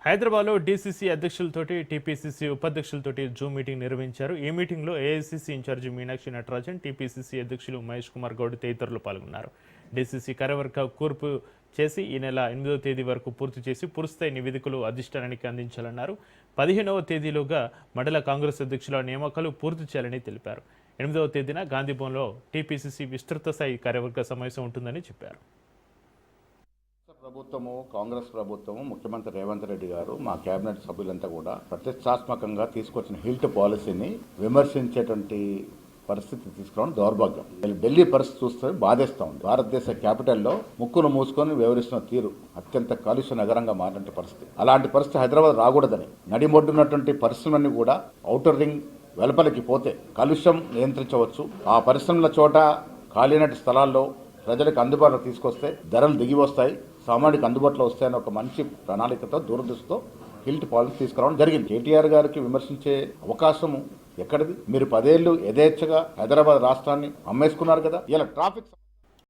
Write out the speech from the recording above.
హైదరాబాద్లో డీసీసీ అధ్యక్షులతోటి టీపీసీసీ ఉపాధ్యక్షులతోటి జూమ్ మీటింగ్ నిర్వహించారు. ఈ మీటింగ్లో AICC incharge Meenakshi Natarajan, TPCC అధ్యక్షులు మహేష్ కుమార్ గౌడ్ తదితరులు పాల్గొన్నారు. డీసీసీ కార్యవర్గ కూర్పు చేసి ఈ నెల 8వ తేదీ వరకు పూర్తి చేసి పూర్తిస్థాయి నివేదికలు అధిష్టానానికి అందించాలన్నారు. 15వ తేదీలోగా మండల కాంగ్రెస్ అధ్యక్షుల నియామకాలు పూర్తి చేయాలని తెలిపారు. 8వ తేదీన గాంధీభవన్లో టీపీసీసీ విస్తృత స్థాయి కార్యవర్గ సమావేశం ఉంటుందని చెప్పారు. ప్రభుత్వము, కాంగ్రెస్ ప్రభుత్వము, ముఖ్యమంత్రి రేవంత్ రెడ్డి గారు, మా కేబినెట్ సభ్యులంతా కూడా ప్రతిష్టాత్మకంగా తీసుకొచ్చిన హిల్ట్ పాలసీని విమర్శించేటువంటి పరిస్థితి తీసుకురావడం దౌర్భాగ్యం. ఢిల్లీ పరిస్థితి చూస్తే బాధేస్తా ఉంది. భారతదేశ క్యాపిటల్లో ముక్కును మూసుకొని వ్యవహరిస్తున్న తీరు అత్యంత కాలుష్య నగరంగా మారినటువంటి పరిస్థితి. అలాంటి పరిస్థితి హైదరాబాద్ రాకూడదని నడిమొడ్డున్నటువంటి పరిశ్రమలన్నీ కూడా ఔటర్ రింగ్ వెలుపలికి పోతే కాలుష్యం నియంత్రించవచ్చు. ఆ పరిశ్రమల చోట ఖాళీనటి స్థలాల్లో ప్రజలకు అందుబాటులో తీసుకొస్తే ధరలు దిగి వస్తాయి, సామాన్యుడికి అందుబాటులో వస్తాయని ఒక మంచి ప్రణాళికతో దూరదృష్టితో హిల్ట్ పాలసీ తీసుకురావడం జరిగింది. కేటీఆర్ గారికి విమర్శించే అవకాశము ఎక్కడిది? మీరు 10 ఏళ్ళు యథేచ్ఛగా హైదరాబాద్ రాష్ట్రాన్ని అమ్మేసుకున్నారు కదా. ఇలా ట్రాఫిక్